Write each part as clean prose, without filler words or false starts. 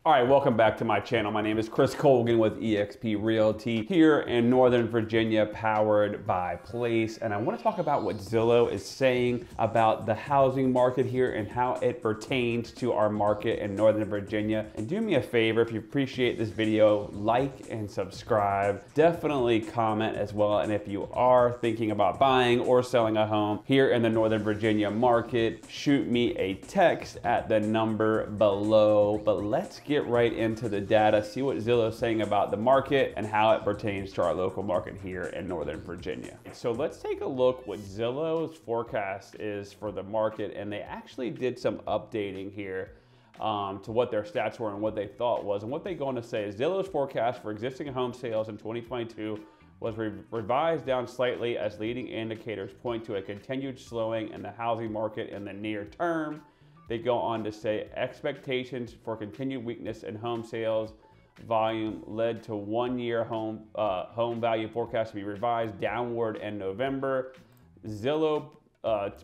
All right, welcome back to my channel. My name is Chris Colgan with EXP Realty here in Northern Virginia, powered by Place. And I want to talk about what Zillow is saying about the housing market here and how it pertains to our market in Northern Virginia. And do me a favor, if you appreciate this video, like and subscribe. Definitely comment as well. And if you are thinking about buying or selling a home here in the Northern Virginia market, shoot me a text at the number below. But let's get right into the data, see what Zillow is saying about the market and how it pertains to our local market here in Northern Virginia. So let's take a look what Zillow's forecast is for the market, and they actually did some updating here to what their stats were and what they thought was. And what they're going to say is Zillow's forecast for existing home sales in 2022 was revised down slightly as leading indicators point to a continued slowing in the housing market in the near term. They go on to say expectations for continued weakness in home sales volume led to one-year home value forecast to be revised downward in November. Zillow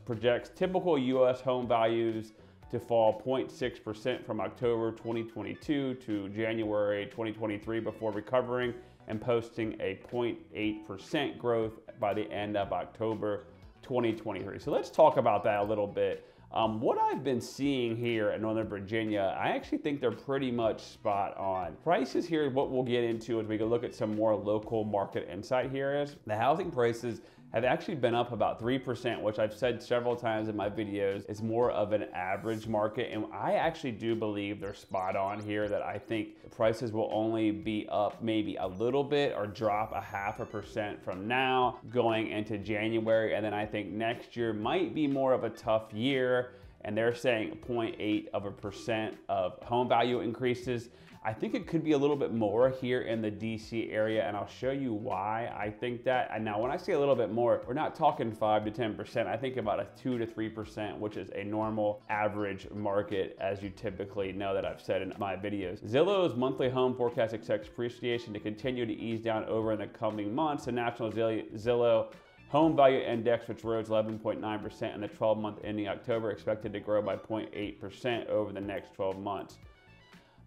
projects typical U.S. home values to fall 0.6% from October 2022 to January 2023 before recovering and posting a 0.8% growth by the end of October 2023. So let's talk about that a little bit. What I've been seeing here in Northern Virginia, I actually think they're pretty much spot on. Prices here, what we'll get into as we go look at some more local market insight here is the housing prices have actually been up about 3%, which I've said several times in my videos is more of an average market. And I actually do believe they're spot on here, that I think the prices will only be up maybe a little bit or drop 0.5% from now going into January. And then I think next year might be more of a tough year. And they're saying 0.8% of home value increases. I think it could be a little bit more here in the DC area, and I'll show you why I think that. And now when I say a little bit more, we're not talking 5 to 10%. I think about a 2 to 3%, which is a normal average market, as you typically know that I've said in my videos. Zillow's monthly home forecast expects appreciation to continue to ease down over in the coming months. The National Zillow Home Value Index, which rose 11.9% in the 12-month ending October, expected to grow by 0.8% over the next 12 months.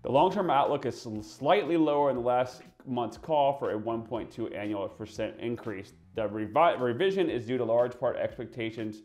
The long-term outlook is slightly lower in the last month's call for a 1.2% annual increase. The revision is due to large part expectations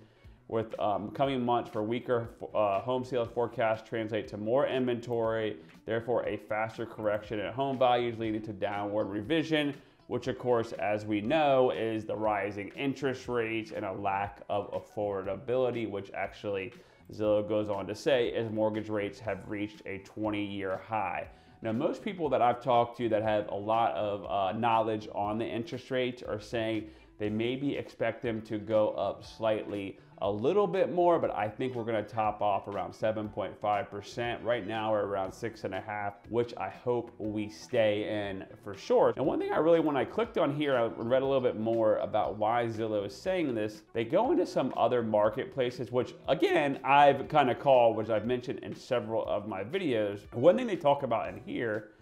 with coming months for weaker home sales forecasts translate to more inventory, therefore a faster correction in home values leading to downward revision, which of course, as we know, is the rising interest rates and a lack of affordability, which actually Zillow goes on to say as mortgage rates have reached a 20-year high. Now, most people that I've talked to that have a lot of knowledge on the interest rates are saying they maybe expect them to go up slightly a little bit more, but I think we're gonna top off around 7.5%. Right now we're around 6.5%, which I hope we stay in for sure. And one thing when I clicked on here, I read a little bit more about why Zillow is saying this. They go into some other marketplaces, which again, I've kind of called, which I've mentioned in several of my videos. One thing they talk about in here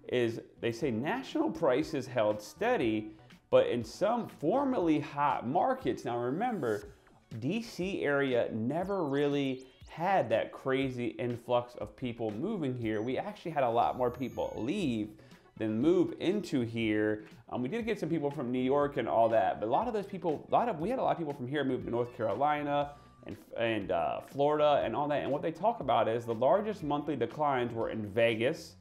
is they say national prices held steady, but in some formerly hot markets. Now remember, DC area never really had that crazy influx of people moving here. We actually had a lot more people leave than move into here. We did get some people from New York and all that, but a lot of those people, we had a lot of people from here move to North Carolina and Florida and all that. And what they talk about is the largest monthly declines were in Vegas,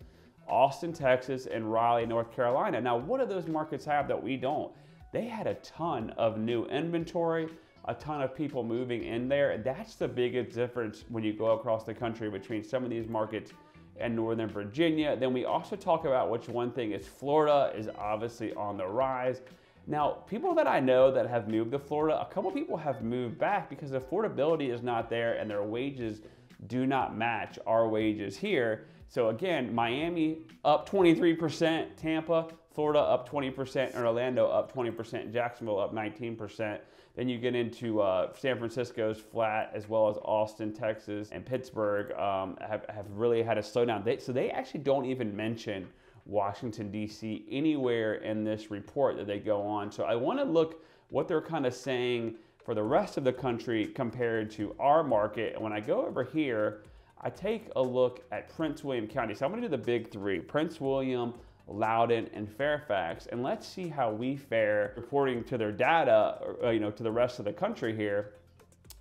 Austin, Texas, and Raleigh, North Carolina. Now, what do those markets have that we don't? They had a ton of new inventory, a ton of people moving in there. That's the biggest difference when you go across the country between some of these markets and Northern Virginia. Then we also talk about which one thing is Florida is obviously on the rise. Now, people that I know that have moved to Florida, a couple people have moved back because affordability is not there and their wages do not match our wages here. So again, Miami up 23%, Tampa, Florida up 20%, and Orlando up 20%, Jacksonville up 19%. Then you get into San Francisco's flat, as well as Austin, Texas, and Pittsburgh have really had a slowdown. So they actually don't even mention Washington, D.C. anywhere in this report that they go on. So I want to look what they're kind of saying for the rest of the country compared to our market. And when I go over here, I take a look at Prince William County. So I'm gonna do the big three: Prince William, Loudoun, and Fairfax, and let's see how we fare according to their data, to the rest of the country here.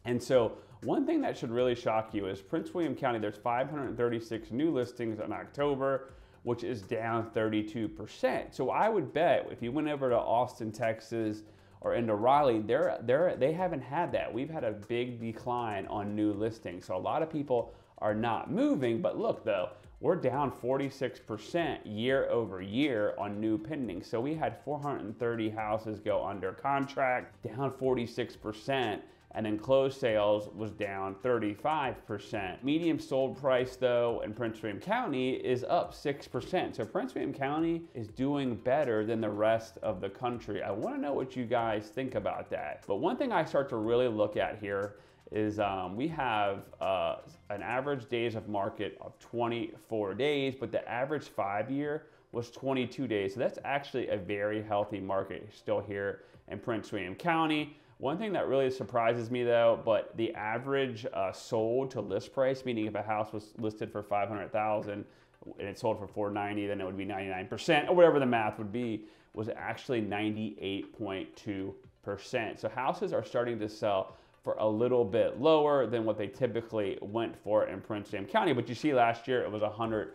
And so one thing that should really shock you is Prince William County, there's 536 new listings in October, which is down 32%. So I would bet if you went over to Austin, Texas, or into Raleigh, they haven't had that. We've had a big decline on new listings. So a lot of people are not moving, but look though, we're down 46% year over year on new pendings. So we had 430 houses go under contract, down 46%. And then closed sales was down 35%. Medium sold price though in Prince William County is up 6%. So Prince William County is doing better than the rest of the country. I wanna know what you guys think about that. But one thing I start to really look at here is we have an average days of market of 24 days, but the average 5-year was 22 days. So that's actually a very healthy market still here in Prince William County. One thing that really surprises me though, but the average sold to list price, meaning if a house was listed for $500,000 and it sold for $490,000, then it would be 99%, or whatever the math would be, was actually 98.2%. So houses are starting to sell for a little bit lower than what they typically went for in Prince William County. But you see last year it was 100%.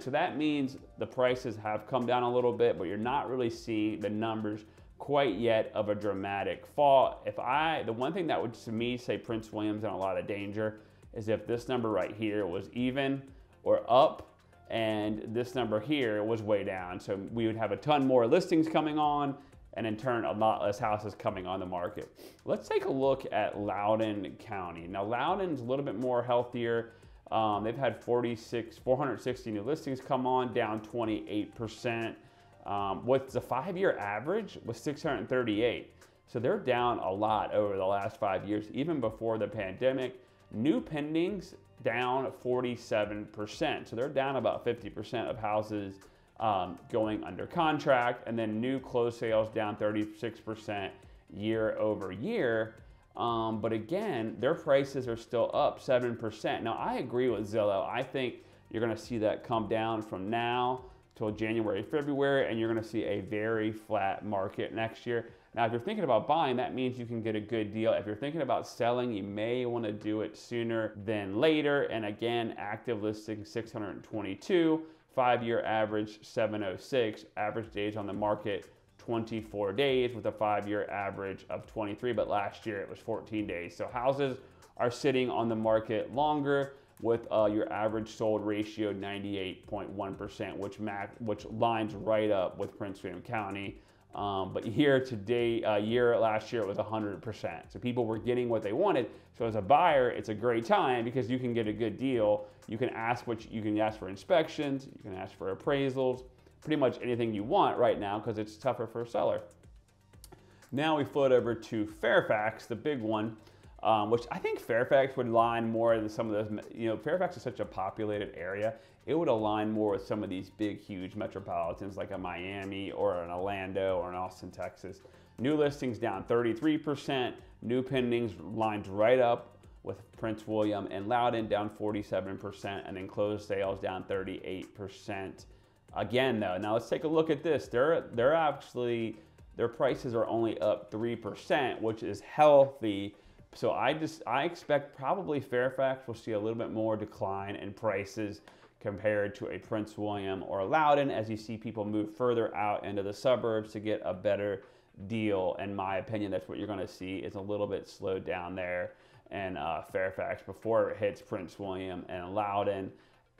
So that means the prices have come down a little bit, but you're not really seeing the numbers quite yet of a dramatic fall. The one thing that would to me say Prince William's in a lot of danger is if this number right here was even or up and this number here was way down. So we would have a ton more listings coming on and in turn a lot less houses coming on the market. Let's take a look at Loudoun County. Now Loudoun's a little bit more healthier. They've had 460 new listings come on, down 28%. What's the 5-year average was 638. So they're down a lot over the last 5 years, even before the pandemic. New pendings down 47%. So they're down about 50% of houses going under contract, and then new closed sales down 36% year over year. But again, their prices are still up 7%. Now I agree with Zillow. I think you're gonna see that come down from now till January, February, and you're gonna see a very flat market next year. Now, if you're thinking about buying, that means you can get a good deal. If you're thinking about selling, you may wanna do it sooner than later. And again, active listings 622, 5-year average 706, average days on the market 24 days with a 5-year average of 23, but last year it was 14 days. So houses are sitting on the market longer with your average sold ratio 98.1%, which lines right up with Prince William County. But here today, last year it was 100%. So people were getting what they wanted. So as a buyer, it's a great time because you can get a good deal. You can ask for inspections, you can ask for appraisals, pretty much anything you want right now because it's tougher for a seller. Now we float over to Fairfax, the big one. Which I think Fairfax would align more than some of those, Fairfax is such a populated area. It would align more with some of these big, huge metropolitans like a Miami or an Orlando or an Austin, Texas. New listings down 33%, new pendings lines right up with Prince William, and Loudoun down 47%, and then closed sales down 38%. Again though, now let's take a look at this. Their prices are only up 3%, which is healthy. So I expect probably Fairfax will see a little bit more decline in prices compared to a Prince William or a Loudoun as you see people move further out into the suburbs to get a better deal. In my opinion, that's what you're gonna see is a little bit slowed down there in Fairfax before it hits Prince William and Loudoun.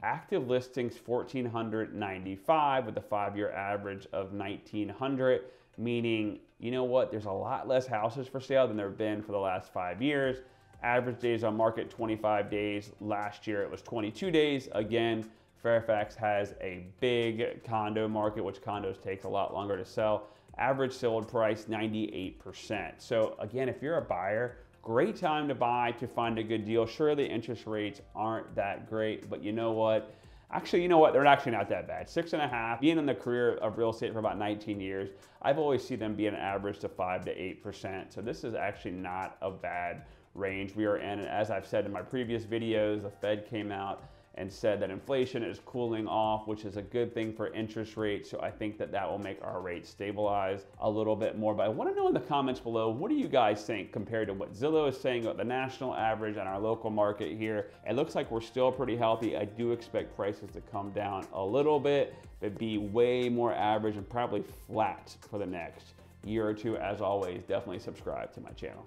Active listings 1,495 with a 5-year average of 1,900. Meaning, you know what, there's a lot less houses for sale than there have been for the last 5 years. Average days on market, 25 days. Last year, it was 22 days. Again, Fairfax has a big condo market, which condos take a lot longer to sell. Average sold price, 98%. So again, if you're a buyer, great time to buy to find a good deal. Sure, the interest rates aren't that great, but you know what? Actually, you know what? They're actually not that bad. 6.5. Being in the career of real estate for about 19 years, I've always seen them be an average to 5 to 8%. So this is actually not a bad range we are in. And as I've said in my previous videos, the Fed came out and said that inflation is cooling off, which is a good thing for interest rates. So I think that that will make our rates stabilize a little bit more. But I want to know in the comments below, what do you guys think compared to what Zillow is saying about the national average and our local market here? It looks like we're still pretty healthy. I do expect prices to come down a little bit, but be way more average and probably flat for the next year or two. As always, definitely subscribe to my channel.